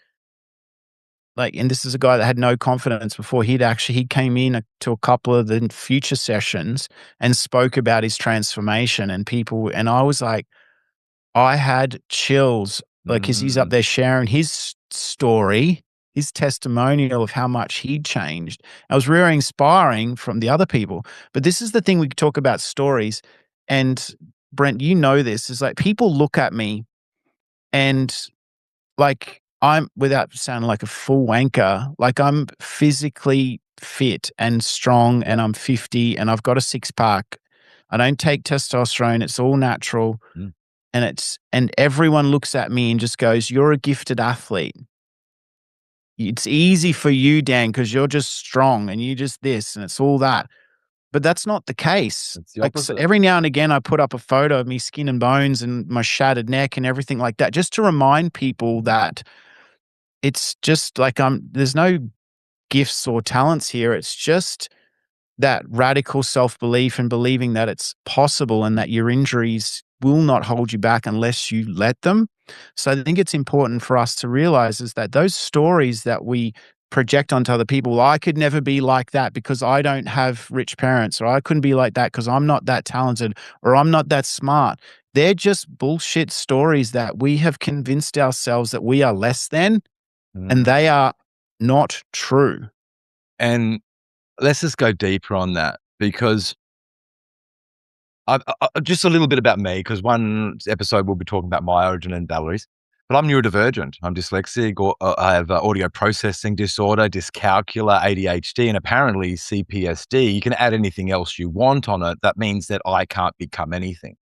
and this is a guy that had no confidence before. He came in to a couple of the future sessions and spoke about his transformation, and I was like, I had chills, because he's up there sharing his story, his testimonial of how much he'd changed. I was really inspiring from the other people. But this is the thing, we talk about stories, and Brent, you know this, is like people look at me and I'm, without sounding like a full wanker, I'm physically fit and strong, and I'm 50 and I've got a 6-pack. I don't take testosterone. It's all natural. And everyone looks at me and just goes, you're a gifted athlete. It's easy for you, Dan, because you're just strong and you just this and it's all that. But that's not the case. It's the opposite. So every now and again, I put up a photo of me skin and bones and my shattered neck and everything like that, just to remind people that it's just there's no gifts or talents here. It's just that radical self-belief and believing that it's possible and that your injuries will not hold you back unless you let them. So I think it's important for us to realize is that those stories that we project onto other people, well, I could never be like that because I don't have rich parents, or I couldn't be like that because I'm not that talented, or I'm not that smart. They're just bullshit stories that we have convinced ourselves that we are less than, and they are not true. And let's just go deeper on that, because just a little bit about me, because one episode we'll be talking about my origin and Valerie's. But I'm neurodivergent. I'm dyslexic, or I have audio processing disorder, dyscalculia, ADHD, and apparently CPSD. You can add anything else you want on it. That means that I can't become anything.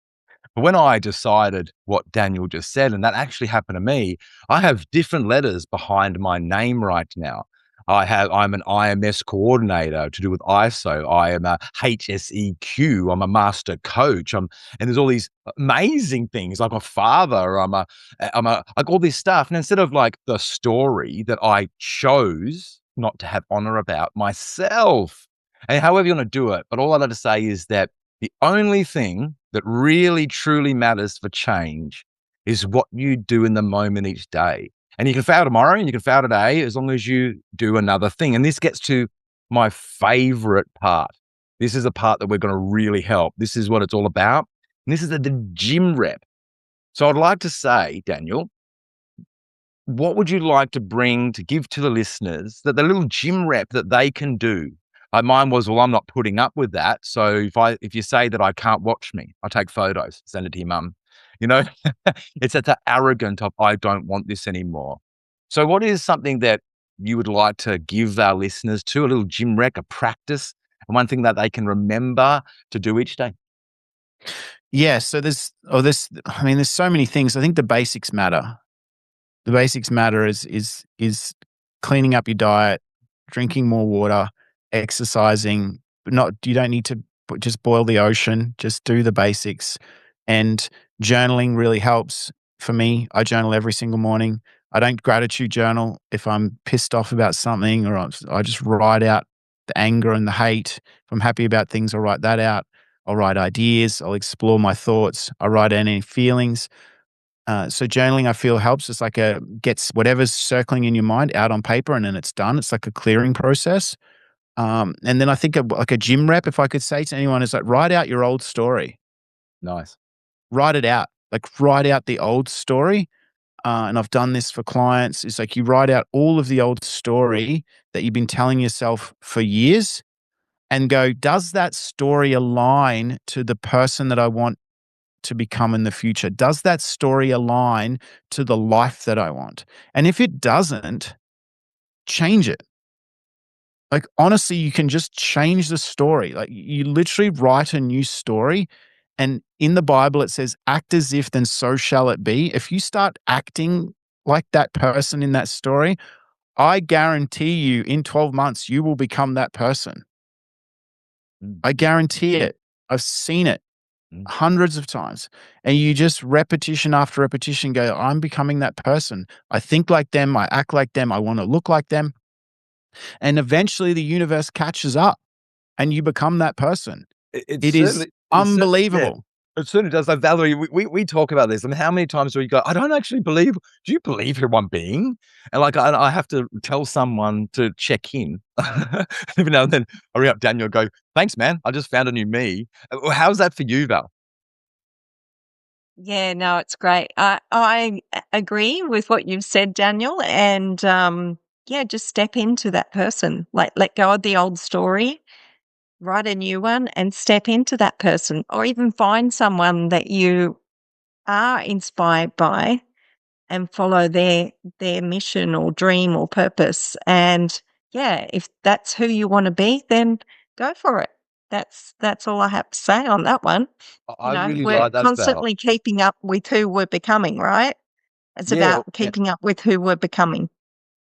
But when I decided what Daniel just said, and that actually happened to me, I have different letters behind my name right now. I'm an IMS coordinator to do with ISO. I am a HSEQ. I'm a master coach. And there's all these amazing things. Like a father. Like all this stuff. And instead of like the story that I chose not to have honor about myself, and however you want to do it, but all I'd like to say is that the only thing that really truly matters for change is what you do in the moment each day. And you can fail tomorrow and you can fail today as long as you do another thing. And this gets to my favorite part. This is the part that we're going to really help. This is what it's all about. And this is the gym rep. So I'd like to say, Daniel, what would you like to bring to give to the listeners, that the little gym rep that they can do? Mine was, well, I'm not putting up with that. So if you say that I can't watch me, I take photos, send it to your mum. You know, it's at the arrogant of, I don't want this anymore. So what is something that you would like to give our listeners to, a little gym rep, a practice, and one thing that they can remember to do each day? Yeah. So there's so many things. I think the basics matter. The basics matter is cleaning up your diet, drinking more water, exercising. You don't need to just boil the ocean. Just do the basics. And journaling really helps for me. I journal every single morning. I don't gratitude journal if I'm pissed off about something, or I just write out the anger and the hate. If I'm happy about things, I'll write that out. I'll write ideas. I'll explore my thoughts. I write down any feelings. So journaling, I feel, helps. It's like gets whatever's circling in your mind out on paper, and then it's done. It's like a clearing process. And then I think like a gym rep, if I could say to anyone, is like, write out your old story. Nice. Write it out. Like, write out the old story. And I've done this for clients. It's like you write out all of the old story that you've been telling yourself for years, and go, does that story align to the person that I want to become in the future? Does that story align to the life that I want? And if it doesn't, change it. Like, honestly, you can just change the story. Like, you literally write a new story. And in the Bible, it says, act as if, then so shall it be. If you start acting like that person in that story, I guarantee you in 12 months, you will become that person. Mm. I guarantee it. I've seen it hundreds of times. And you just repetition after repetition go, I'm becoming that person. I think like them. I act like them. I want to look like them. And eventually the universe catches up and you become that person. It is unbelievable. It certainly does. Like, Valerie, we talk about this. I mean, how many times do we go, I don't actually believe, do you believe you're one being? And like, I have to tell someone to check in. Every now and then I ring up Daniel and go, thanks, man. I just found a new me. How's that for you, Val? Yeah, no, it's great. I agree with what you've said, Daniel, and yeah, just step into that person. Like, let go of the old story, write a new one, and step into that person, or even find someone that you are inspired by and follow their mission or dream or purpose. And yeah, if that's who you want to be, then go for it. That's all I have to say on that one. I really We're like that, Val. constantly keeping up with who we're becoming, right? It's Yeah. about keeping up with who we're becoming.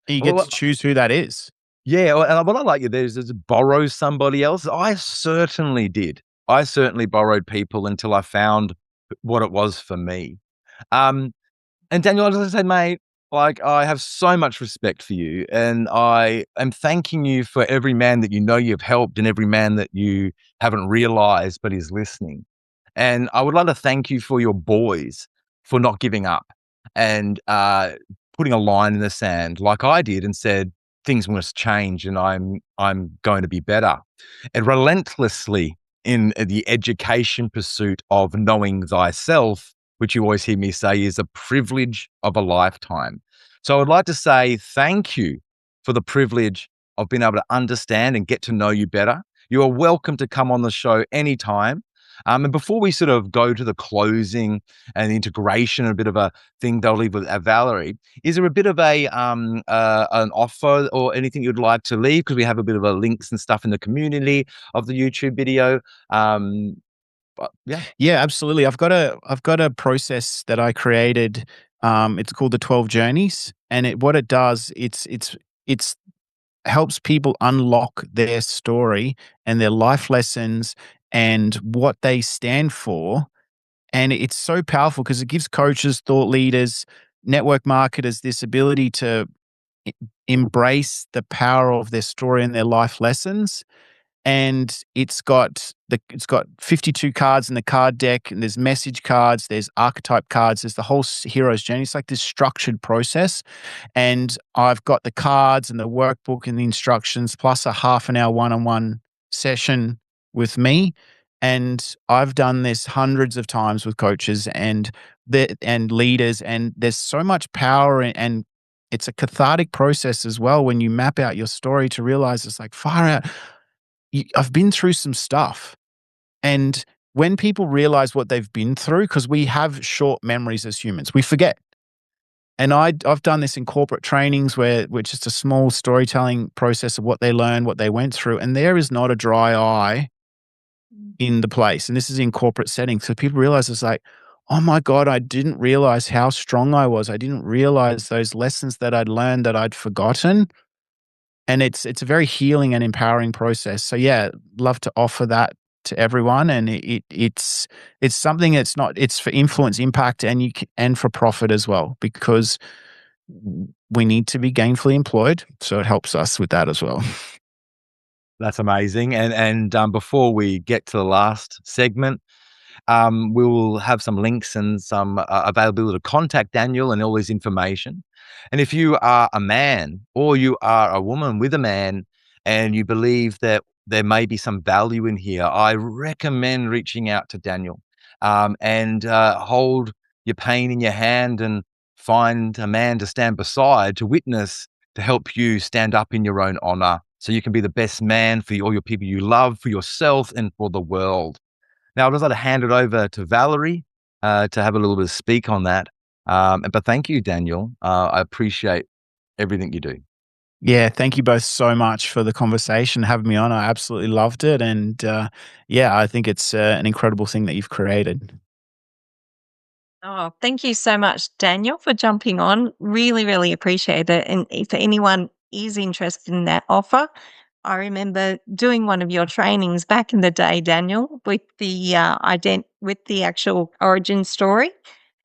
You get Well, to choose who that is. yeah, well, and what I like you there is borrow somebody else. I certainly did. I certainly borrowed people until I found what it was for me. Um, And Daniel, as I say, mate, like, I have so much respect for you, and I am thanking you for every man that you know you've helped and every man that you haven't realized but is listening. And I would like to thank you for your boys for not giving up and putting a line in the sand like I did and said, things must change and I'm going to be better. And relentlessly in the education pursuit of knowing thyself, which you always hear me say is a privilege of a lifetime. So I'd like to say thank you for the privilege of being able to understand and get to know you better. You are welcome to come on the show anytime. And before we sort of go to the closing and the integration, a bit of a thing that I'll leave with Valerie, is there a bit of an offer or anything you'd like to leave? Because we have a bit of a links and stuff in the community of the YouTube video. But yeah. Yeah, absolutely. I've got a process that I created. It's called the 12 Journeys, and what it does, it's helps people unlock their story and their life lessons and what they stand for. And it's so powerful because it gives coaches, thought leaders, network marketers this ability to e- embrace the power of their story and their life lessons. And it's got 52 cards in the card deck, and there's message cards, there's archetype cards, there's the whole hero's journey. It's like this structured process, and I've got the cards and the workbook and the instructions, plus a half an hour one-on-one session with me. And I've done this hundreds of times with coaches and leaders, and there's so much power and it's a cathartic process as well when you map out your story to realize it's like far out. I've been through some stuff. And when people realize what they've been through, because we have short memories as humans, we forget. And I've done this in corporate trainings which is a small storytelling process of what they learned, what they went through. And there is not a dry eye in the place. And this is in corporate settings. So people realize it's like, oh my God, I didn't realize how strong I was. I didn't realize those lessons that I'd learned that I'd forgotten. And it's a very healing and empowering process. So yeah, love to offer that to everyone, and it's something that's not, it's for influence, impact, and for profit as well, because we need to be gainfully employed. So it helps us with that as well. That's amazing. And before we get to the last segment, we will have some links and some availability to contact Daniel and all his information. And if you are a man or you are a woman with a man and you believe that there may be some value in here, I recommend reaching out to Daniel and hold your pain in your hand and find a man to stand beside, to witness, to help you stand up in your own honor so you can be the best man for all your people you love, for yourself, and for the world. Now, I'd just like to hand it over to Valerie to have a little bit of speak on that. But thank you, Daniel. I appreciate everything you do. Yeah, thank you both so much for the conversation, having me on. I absolutely loved it, and yeah, I think it's an incredible thing that you've created. Oh, thank you so much, Daniel, for jumping on. Really, really appreciate it. And if anyone is interested in that offer, I remember doing one of your trainings back in the day, Daniel, with the with the actual origin story,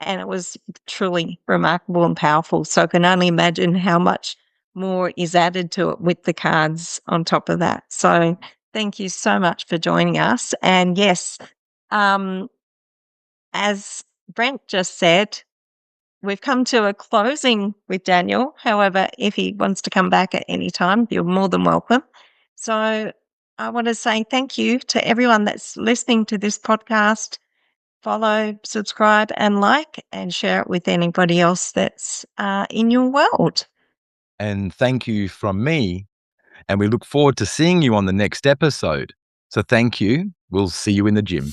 and it was truly remarkable and powerful. So I can only imagine how much more is added to it with the cards on top of that. So thank you so much for joining us. And yes, um, as Brent just said, we've come to a closing with Daniel. However, if he wants to come back at any time, you're more than welcome. So I want to say thank you to everyone that's listening to this podcast. Follow, subscribe, and like, and share it with anybody else that's in your world. And thank you from me. And we look forward to seeing you on the next episode. So thank you. We'll see you in the gym.